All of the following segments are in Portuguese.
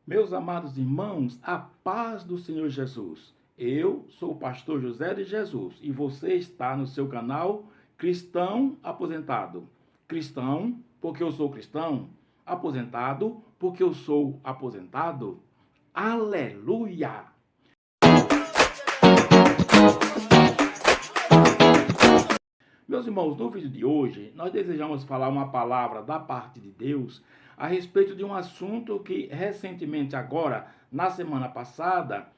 Meus amados irmãos, a paz do Senhor Jesus. Eu sou o pastor José de Jesus e você está no seu canal Cristão Aposentado. Cristão, porque eu sou cristão. Aposentado, porque eu sou aposentado. Aleluia! Meus irmãos, no vídeo de hoje, nós desejamos falar uma palavra da parte de Deus a respeito de um assunto que recentemente agora, na semana passada,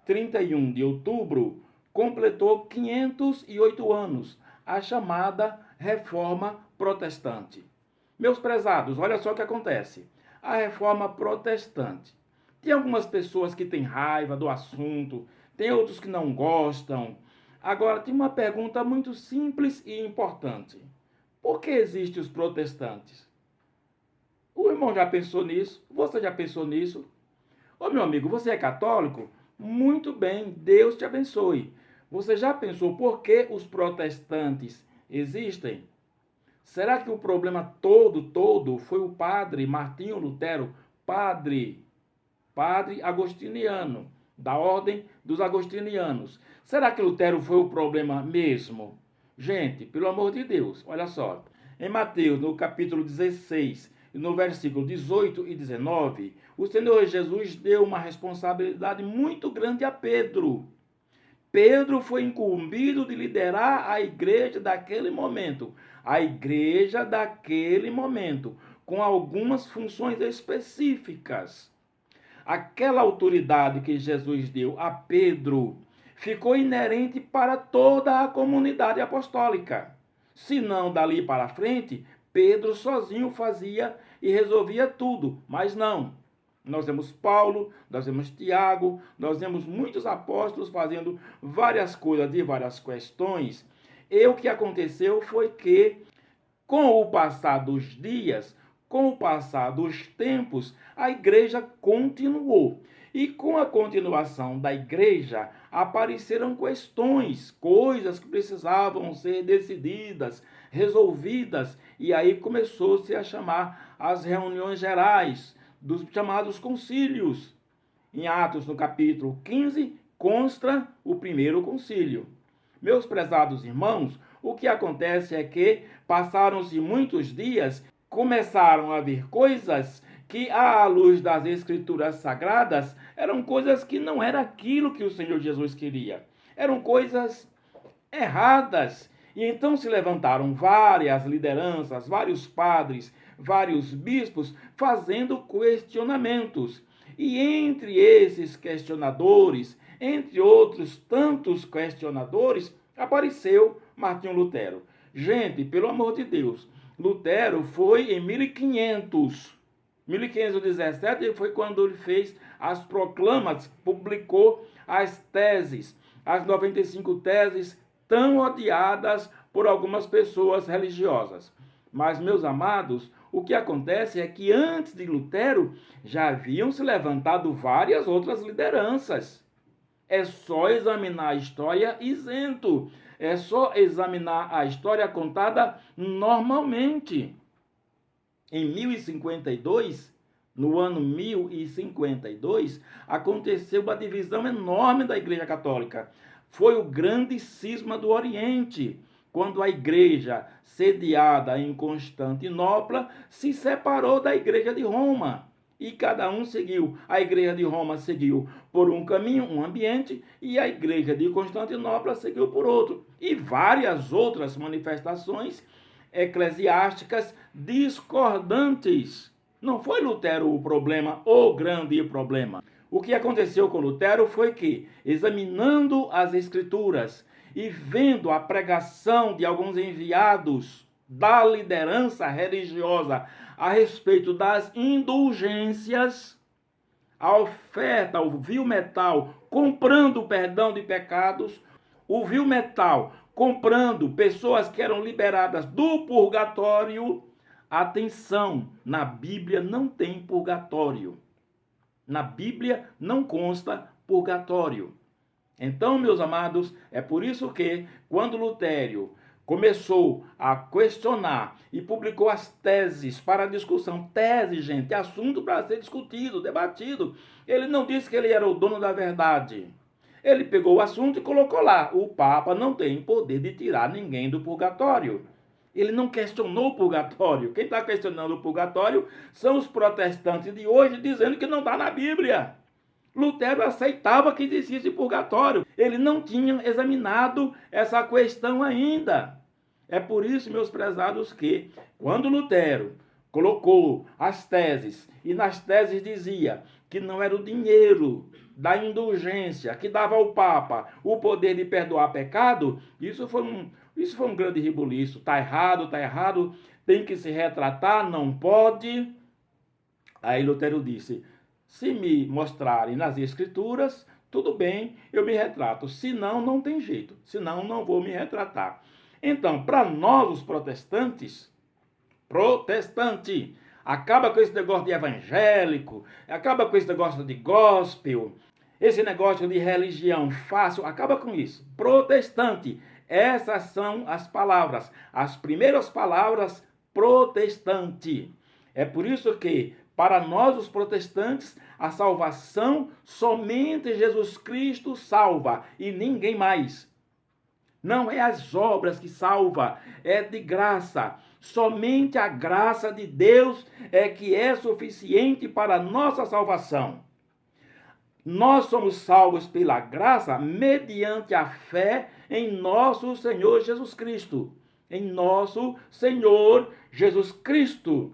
31 de outubro, completou 508 anos, a chamada Reforma Protestante. Meus prezados, olha só o que acontece. A Reforma Protestante. Tem algumas pessoas que têm raiva do assunto, tem outros que não gostam. Agora, tem uma pergunta muito simples e importante. Por que existem os protestantes? O irmão já pensou nisso? Você já pensou nisso? Ô meu amigo, você é católico? Muito bem, Deus te abençoe. Você já pensou por que os protestantes existem? Será que o problema todo foi o padre Martinho Lutero, padre agostiniano, da ordem dos agostinianos? Será que Lutero foi o problema mesmo? Gente, pelo amor de Deus, olha só. Em Mateus, no capítulo 16, no versículo 18 e 19, o Senhor Jesus deu uma responsabilidade muito grande a Pedro. Pedro foi incumbido de liderar a igreja daquele momento. A igreja daquele momento, com algumas funções específicas. Aquela autoridade que Jesus deu a Pedro ficou inerente para toda a comunidade apostólica. Se não, dali para frente, Pedro sozinho fazia e resolvia tudo, mas não. Nós vemos Paulo, nós vemos Tiago, nós vemos muitos apóstolos fazendo várias coisas e várias questões. E o que aconteceu foi que, com o passar dos dias, com o passar dos tempos, a igreja continuou. E com a continuação da igreja, apareceram questões, coisas que precisavam ser decididas, resolvidas. E aí começou-se a chamar as reuniões gerais, dos chamados concílios. Em Atos, no capítulo 15, consta o primeiro concílio. Meus prezados irmãos, o que acontece é que passaram-se muitos dias, começaram a vir coisas que, à luz das Escrituras Sagradas, eram coisas que não era aquilo que o Senhor Jesus queria. Eram coisas erradas. E então se levantaram várias lideranças, vários padres, vários bispos, fazendo questionamentos. E entre esses questionadores, entre outros tantos questionadores, apareceu Martinho Lutero. Gente, pelo amor de Deus, Lutero foi em 1500. 1517 foi quando ele fez as proclamas, publicou as teses, as 95 teses tão odiadas por algumas pessoas religiosas. Mas, meus amados, o que acontece é que antes de Lutero já haviam se levantado várias outras lideranças. É só examinar a história isento. É só examinar a história contada normalmente. Em 1052, no ano 1052, aconteceu uma divisão enorme da Igreja Católica. Foi o grande cisma do Oriente, quando a igreja, sediada em Constantinopla, se separou da Igreja de Roma. E cada um seguiu. A Igreja de Roma seguiu por um caminho, um ambiente, e a Igreja de Constantinopla seguiu por outro. E várias outras manifestações eclesiásticas discordantes. Não foi Lutero o problema, o grande problema. O que aconteceu com Lutero foi que, examinando as Escrituras e vendo a pregação de alguns enviados da liderança religiosa a respeito das indulgências, a oferta, o vil metal, comprando o perdão de pecados, o vil metal comprando pessoas que eram liberadas do purgatório. Atenção, na Bíblia não tem purgatório. Na Bíblia não consta purgatório. Então, meus amados, é por isso que, quando Lutero começou a questionar e publicou as teses para discussão. Tese, gente, assunto para ser discutido, debatido. Ele não disse que ele era o dono da verdade. Ele pegou o assunto e colocou lá. O Papa não tem poder de tirar ninguém do purgatório. Ele não questionou o purgatório. Quem está questionando o purgatório são os protestantes de hoje, dizendo que não está na Bíblia. Lutero aceitava que existisse purgatório. Ele não tinha examinado essa questão ainda. É por isso, meus prezados, que quando Lutero colocou as teses, e nas teses dizia que não era o dinheiro da indulgência que dava ao Papa o poder de perdoar pecado, isso foi um grande rebuliço. Está errado, tem que se retratar, não pode. Aí Lutero disse: se me mostrarem nas Escrituras, tudo bem, eu me retrato. Se não, não tem jeito. Senão, não vou me retratar. Então, para nós, os protestantes, acaba com esse negócio de evangélico, acaba com esse negócio de gospel, esse negócio de religião fácil, acaba com isso. Protestante, essas são as palavras, as primeiras palavras, protestante. É por isso que, para nós, os protestantes, a salvação somente Jesus Cristo salva e ninguém mais. Não é as obras que salva, é de graça. Somente a graça de Deus é que é suficiente para a nossa salvação. Nós somos salvos pela graça mediante a fé em nosso Senhor Jesus Cristo. Em nosso Senhor Jesus Cristo.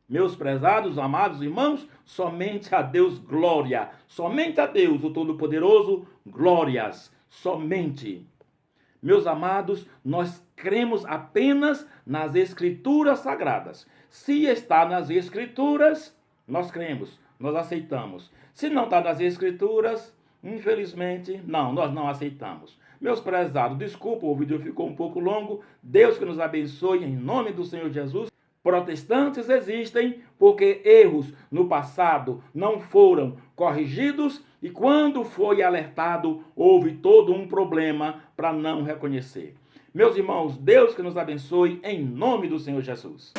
Meus prezados, amados irmãos, somente a Deus glória. Somente a Deus, o Todo-Poderoso, glórias. Somente. Meus amados, nós cremos apenas nas Escrituras Sagradas. Se está nas Escrituras, nós cremos, nós aceitamos. Se não está nas Escrituras, infelizmente, nós não aceitamos. Meus prezados, desculpa, o vídeo ficou um pouco longo. Deus que nos abençoe em nome do Senhor Jesus. Protestantes existem porque erros no passado não foram corrigidos e quando foi alertado, houve todo um problema para não reconhecer. Meus irmãos, Deus que nos abençoe em nome do Senhor Jesus.